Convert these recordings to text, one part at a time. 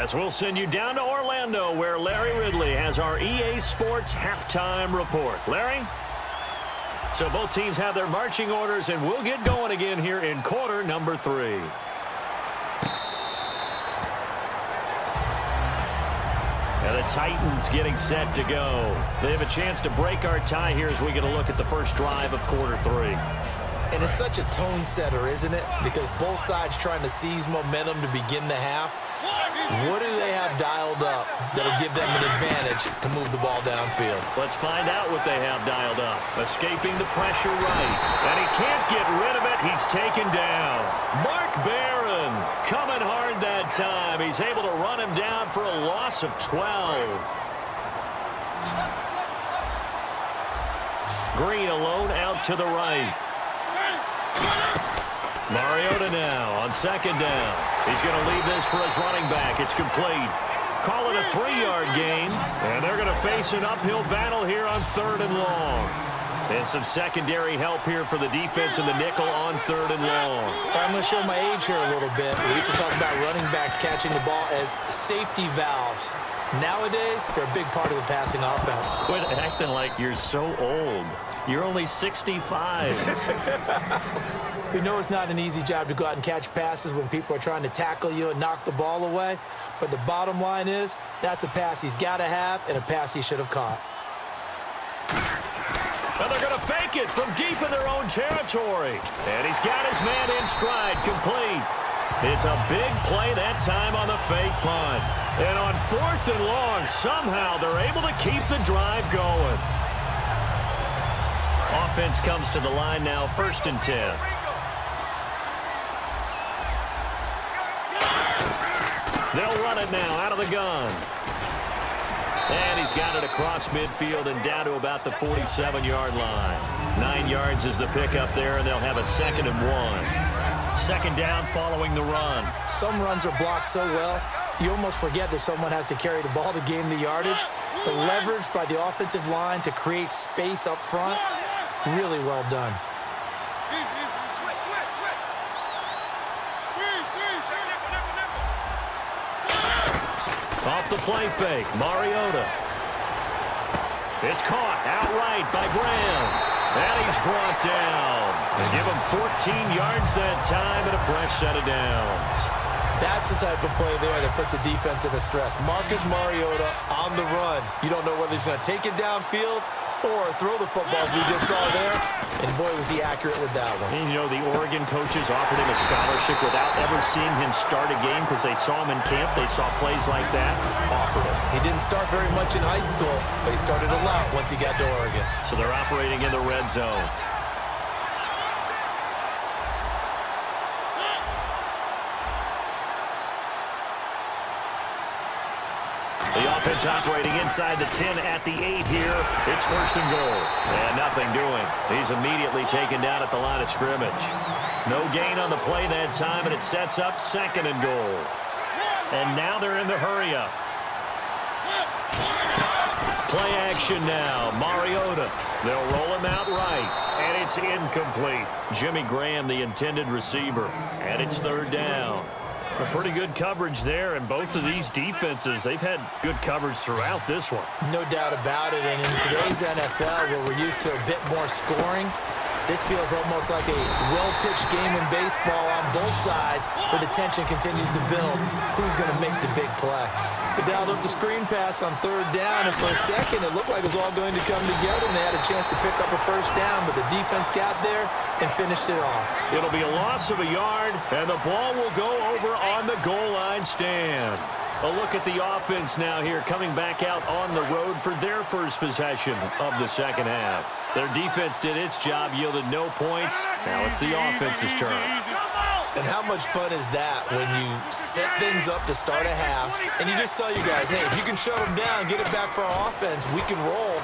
As we'll send you down to Orlando, where Larry Ridley has our EA Sports halftime report. Larry? So both teams have their marching orders, and we'll get going again here in quarter number 3. And the Titans getting set to go. They have a chance to break our tie here as we get a look at the first drive of quarter 3. And it's such a tone setter, isn't it? Because both sides trying to seize momentum to begin the half. What do they have dialed up that'll give them an advantage to move the ball downfield? Let's find out what they have dialed up. Escaping the pressure right. And he can't get rid of it. He's taken down. Mark Barron coming hard that time. He's able to run him down for a loss of 12. Green alone out to the right. Mariota now on second down. He's going to leave this for his running back. It's complete. Call it a 3-yard gain. And they're going to face an uphill battle here on 3rd and long. And some secondary help here for the defense in the nickel on 3rd and long. I'm going to show my age here a little bit. We used to talk about running backs catching the ball as safety valves. Nowadays, they're a big part of the passing offense. Quit acting like you're so old. You're only 65. We know it's not an easy job to go out and catch passes when people are trying to tackle you and knock the ball away. But the bottom line is, that's a pass he's got to have and a pass he should have caught. And they're going to fake it from deep in their own territory. And he's got his man in stride, complete. It's a big play that time on the fake punt. And on 4th and long, somehow they're able to keep the drive going. Offense comes to the line now, 1st and 10. They'll run it now out of the gun. And he's got it across midfield and down to about the 47-yard line. 9 yards is the pickup there, and they'll have a 2nd and 1. Second down following the run. Some runs are blocked so well, you almost forget that someone has to carry the ball to gain the yardage. The leverage by the offensive line to create space up front, really well done. Off the play fake, Mariota. It's caught outright by Graham. And he's brought down. They give him 14 yards that time and a fresh set of downs. That's the type of play there that puts a defense in a stress. Marcus Mariota on the run. You don't know whether he's going to take it downfield or throw the footballs we just saw there. And boy, was he accurate with that one. And you know, the Oregon coaches offered him a scholarship without ever seeing him start a game because they saw him in camp. They saw plays like that. Offered him. He didn't start very much in high school, but he started a lot once he got to Oregon. So they're operating in the red zone. The offense operating inside the 10 at the 8 here. It's 1st and goal. And nothing doing. He's immediately taken down at the line of scrimmage. No gain on the play that time, and it sets up 2nd and goal. And now they're in the hurry-up. Play action now. Mariota. They'll roll him out right. And it's incomplete. Jimmy Graham, the intended receiver. And it's 3rd down. A pretty good coverage there, and both of these defenses, they've had good coverage throughout this one. No doubt about it, and in today's NFL, where we're used to a bit more scoring, this feels almost like a well-pitched game in baseball on both sides, where the tension continues to build. Who's going to make the big play? They dialed up the screen pass on 3rd down, and for a second, it looked like it was all going to come together, and they had a chance to pick up a 1st down, but the defense got there and finished it off. It'll be a loss of a yard, and the ball will go over on the goal line stand. A look at the offense now here, coming back out on the road for their first possession of the 2nd half. Their defense did its job, yielded no points. Now it's the offense's turn. And how much fun is that when you set things up to start a half, and you just tell you guys, hey, if you can shut them down, get it back for our offense, we can roll.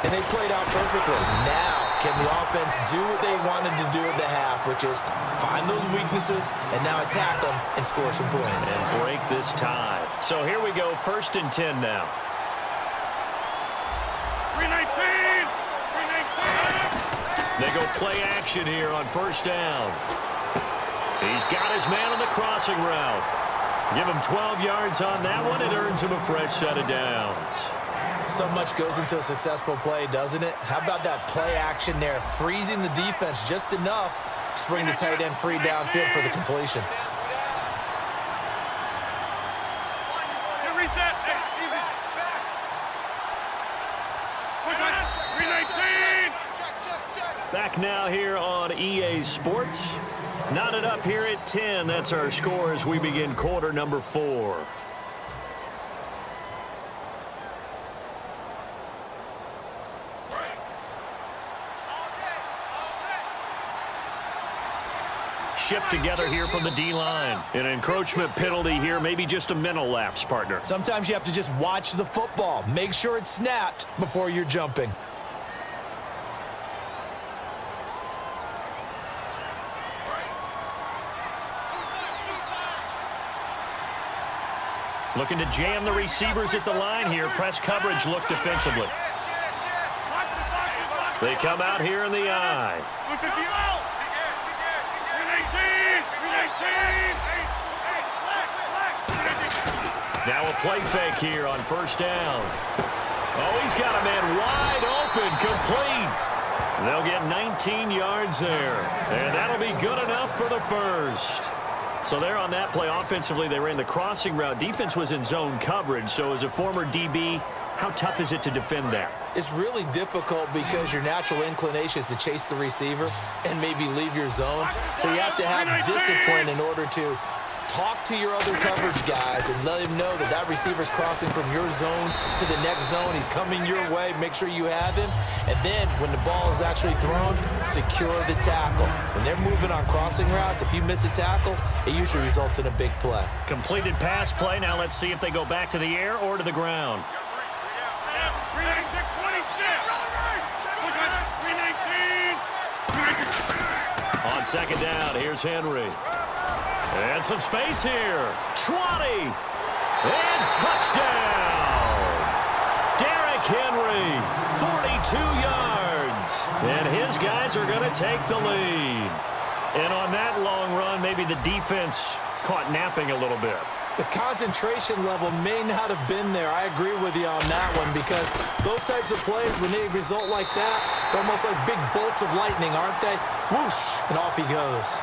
And they played out perfectly. Now, can the offense do what they wanted to do at the half, which is find those weaknesses and now attack them and score some points. And break this tie. So here we go, 1st and 10 now. 319! 319! They go play action here on 1st down. He's got his man on the crossing route. Give him 12 yards on that one. It earns him a fresh set of downs. So much goes into a successful play, doesn't it? How about that play action there? Freezing the defense just enough to bring the tight end free downfield for the completion. Reset. Easy. 319. Back now here on EA Sports. Knotted up here at 10. That's our score as we begin quarter number 4. Shift together here from the D-line. An encroachment penalty here, maybe just a mental lapse, partner. Sometimes you have to just watch the football. Make sure it's snapped before you're jumping. Looking to jam the receivers at the line here. Press coverage look defensively. They come out here in the eye. Now a play fake here on first down. Oh, he's got a man wide open, complete. They'll get 19 yards there, and that'll be good enough for the first. So there on that play, offensively, they ran the crossing route. Defense was in zone coverage, so as a former DB, how tough is it to defend that? It's really difficult because your natural inclination is to chase the receiver and maybe leave your zone. So you have to have discipline in order to talk to your other coverage guys and let him know that that receiver's crossing from your zone to the next zone. He's coming your way. Make sure you have him. And then when the ball is actually thrown, secure the tackle. When they're moving on crossing routes, if you miss a tackle, it usually results in a big play. Completed pass play. Now let's see if they go back to the air or to the ground. On second down, here's Henry. And some space here. 20. And touchdown. Derrick Henry, 42 yards. And his guys are going to take the lead. And on that long run, maybe the defense caught napping a little bit. The concentration level may not have been there. I agree with you on that one because those types of plays, when they result like that, they're almost like big bolts of lightning, aren't they? Whoosh, and off he goes.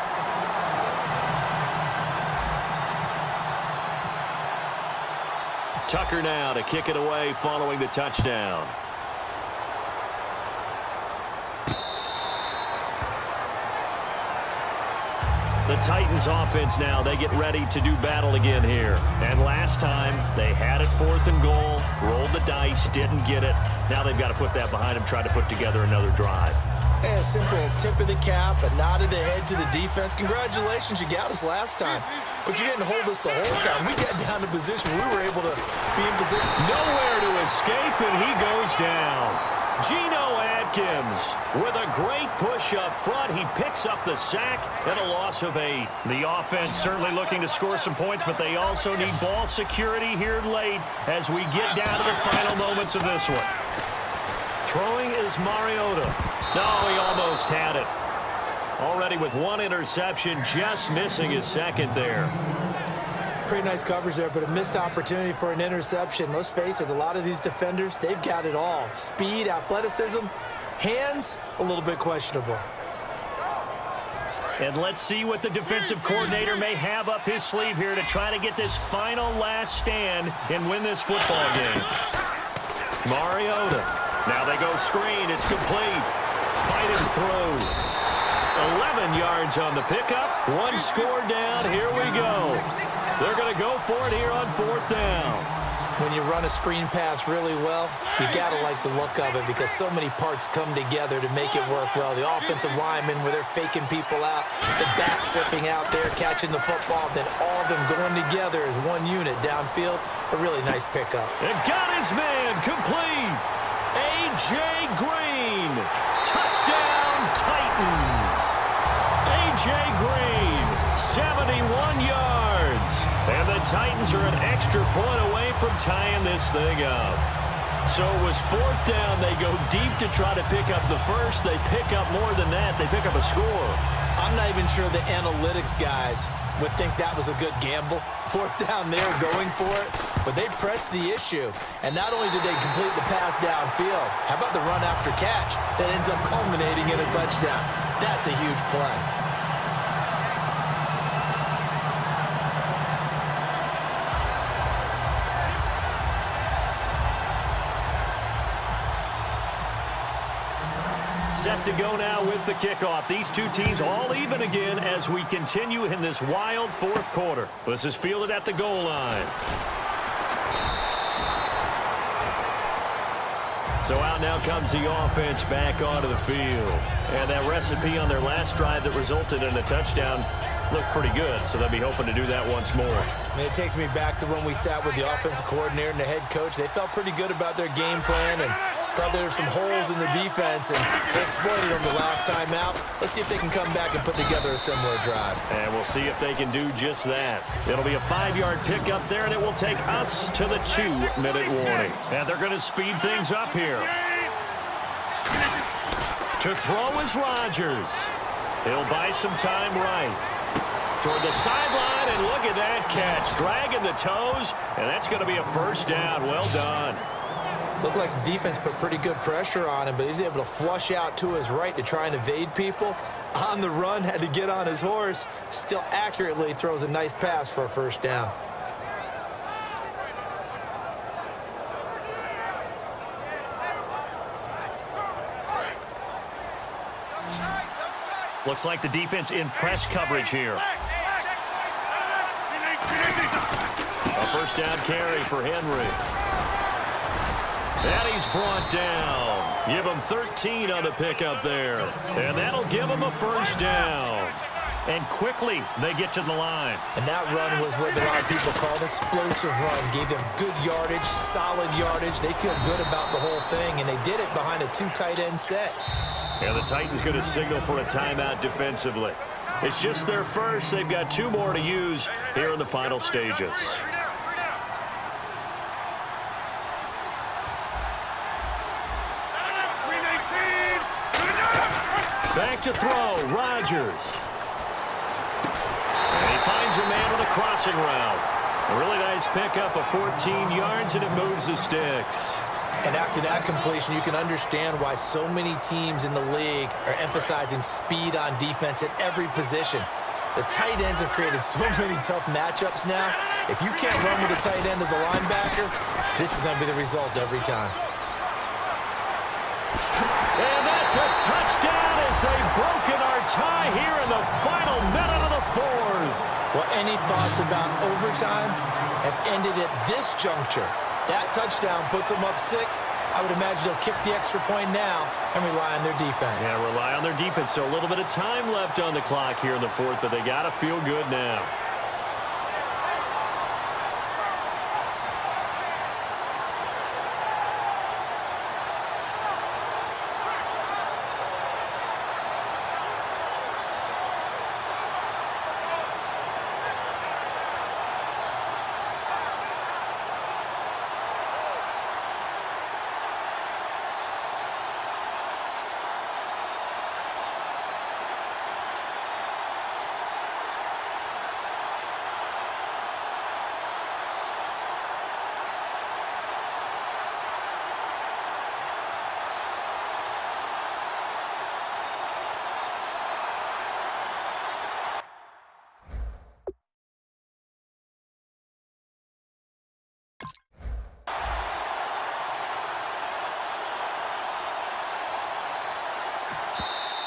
Tucker now to kick it away following the touchdown. The Titans offense now, they get ready to do battle again here. And last time, they had it 4th and goal, rolled the dice, didn't get it. Now they've got to put that behind them, try to put together another drive. Hey, a simple tip of the cap, a nod of the head to the defense. Congratulations, you got us last time. But you didn't hold us the whole time. We got down to position. We were able to be in position. Nowhere to escape, and he goes down. Geno Atkins with a great push up front. He picks up the sack and a loss of 8. The offense certainly looking to score some points, but they also need ball security here late as we get down to the final moments of this one. Throwing is Mariota. No, he almost had it. Already with 1 interception, just missing his second there. Pretty nice coverage there, but a missed opportunity for an interception. Let's face it, a lot of these defenders, they've got it all. Speed, athleticism, hands, a little bit questionable. And let's see what the defensive coordinator may have up his sleeve here to try to get this final last stand and win this football game. Mariota. Now they go screen. It's complete. Fighting through. 11 yards on the pickup. 1 score down. Here we go. They're going to go for it here on 4th down. When you run a screen pass really well, you got to like the look of it because so many parts come together to make it work well. The offensive linemen where they're faking people out, the back slipping out there, catching the football, then all of them going together as one unit downfield. A really nice pickup. And got his man complete. A.J. Green. Touchdown Titans. A.J. Green, 71 yards. And the Titans are an extra point away from tying this thing up. So it was fourth down. They go deep to try to pick up the first. They pick up more than that. They pick up a score. I'm not even sure the analytics guys would think that was a good gamble. Fourth down there, going for it. But they pressed the issue. And not only did they complete the pass downfield, how about the run after catch that ends up culminating in a touchdown? That's a huge play. Set to go now with the kickoff. These two teams all even again as we continue in this wild fourth quarter. This is fielded at the goal line. So out now comes the offense back onto the field. And that recipe on their last drive that resulted in a touchdown looked pretty good, so they'll be hoping to do that once more. I mean, it takes me back to when we sat with the offensive coordinator and the head coach. They felt pretty good about their game plan and thought there were some holes in the defense, and they exploited them the last time out. Let's see if they can come back and put together a similar drive. And we'll see if they can do just that. It'll be a 5-yard pickup there, and it will take us to the 2-minute warning. And they're going to speed things up here. To throw is Rodgers. He'll buy some time right. Toward the sideline, and look at that catch. Dragging the toes, and that's going to be a first down. Well done. Looked like the defense put pretty good pressure on him, but he's able to flush out to his right to try and evade people. On the run, had to get on his horse. Still accurately throws a nice pass for a first down. Looks like the defense in press coverage here. A first down carry for Henry. And he's brought down. Give him 13 on the pickup there. And that'll give him a first down. And quickly, they get to the line. And that run was what a lot of people call an explosive run. Gave them good yardage, solid yardage. They feel good about the whole thing, and they did it behind a 2 tight end set. And the Titans going to signal for a timeout defensively. It's just their first. They've got 2 more to use here in the final stages. Back to throw, Rodgers. And he finds a man with a crossing route. A really nice pickup of 14 yards, and it moves the sticks. And after that completion, you can understand why so many teams in the league are emphasizing speed on defense at every position. The tight ends have created so many tough matchups now. If you can't run with a tight end as a linebacker, this is going to be the result every time. And that's a touchdown as they've broken our tie here in the final minute of the fourth. Well, any thoughts about overtime have ended at this juncture. That touchdown puts them up 6. I would imagine they'll kick the extra point now and rely on their defense. Yeah, rely on their defense. So a little bit of time left on the clock here in the fourth, but they got to feel good now.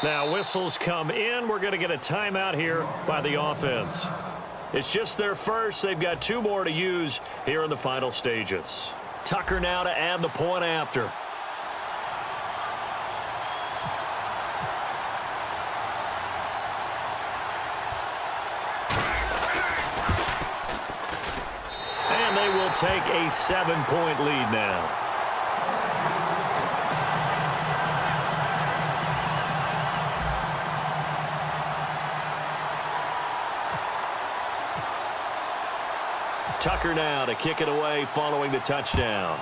Now whistles come in. We're going to get a timeout here by the offense. It's just their first. They've got 2 more to use here in the final stages. Tucker now to add the point after. And they will take a 7-point lead now. Tucker now to kick it away following the touchdown.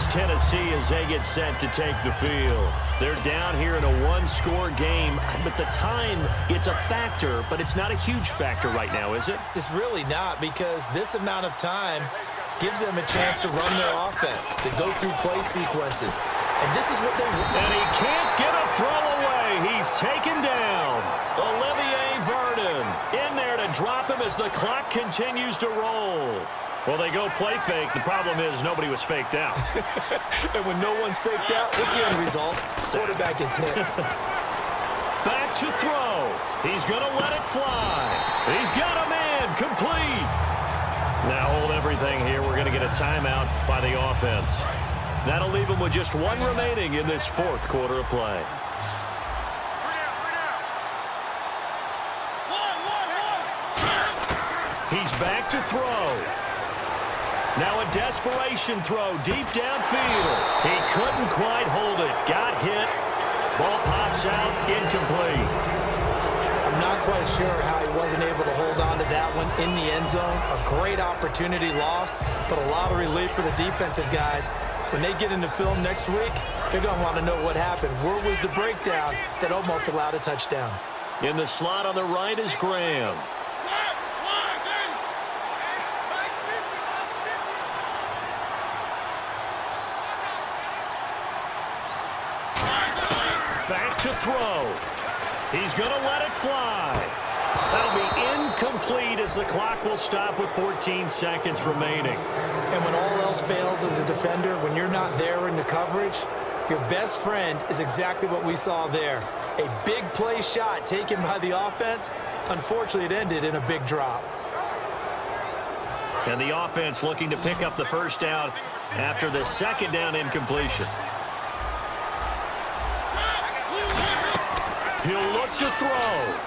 comes Tennessee as they get set to take the field. They're down here in a one-score game, but the time, it's a factor, but it's not a huge factor right now, is it? It's really not, because this amount of time gives them a chance to run their offense, to go through play sequences. And this is what they want. And he can't get a throw away. He's taken down. Olivier Vernon in there to drop him as the clock continues to roll. Well, they go play fake. The problem is nobody was faked out. And when no one's faked out, what's the end result? Quarterback gets hit. Back to throw. He's going to let it fly. He's got a man complete. Now hold everything here. We're going to get a timeout by the offense. That'll leave him with just one remaining in this fourth quarter of play. He's back to throw. Now a desperation throw deep downfield. He couldn't quite hold it. Got hit. Ball pops out, incomplete. I'm not quite sure how he wasn't able to hold on to that one in the end zone. A great opportunity lost, but a lot of relief for the defensive guys. When they get into film next week, they're going to want to know what happened. Where was the breakdown that almost allowed a touchdown? In the slot on the right is Graham. Back to throw. He's going to let it fly. That'll be incomplete as the clock will stop with 14 seconds remaining. And when all else fails as a defender, when you're not there in the coverage, your best friend is exactly what we saw there. A big play shot taken by the offense. Unfortunately, it ended in a big drop. And the offense looking to pick up the first down after the second down incompletion. He'll look to throw.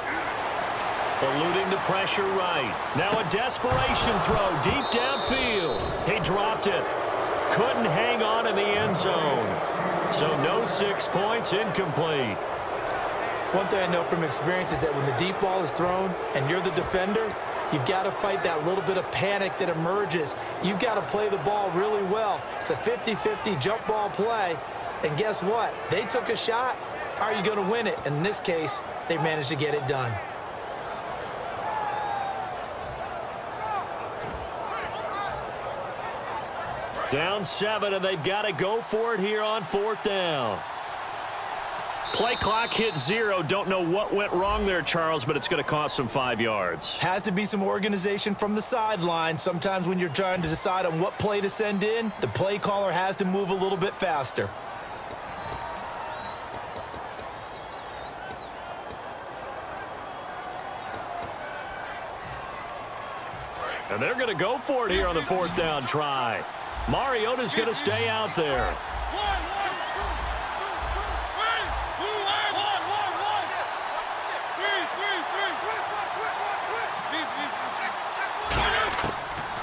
Eluding the pressure right. Now a desperation throw deep downfield. He dropped it. Couldn't hang on in the end zone. So no 6 points, incomplete. One thing I know from experience is that when the deep ball is thrown and you're the defender, you've got to fight that little bit of panic that emerges. You've got to play the ball really well. It's a 50-50 jump ball play. And guess what? They took a shot. How are you going to win it? And in this case, they managed to get it done. Down 7, and they've got to go for it here on fourth down. Play clock hit 0. Don't know what went wrong there, Charles, but it's going to cost them 5 yards. Has to be some organization from the sideline. Sometimes when you're trying to decide on what play to send in, the play caller has to move a little bit faster. And they're going to go for it here on the fourth down try. Mariota's going to stay out there.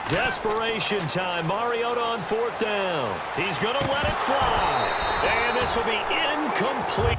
Desperation time. Mariota on fourth down. He's going to let it fly. And this will be incomplete.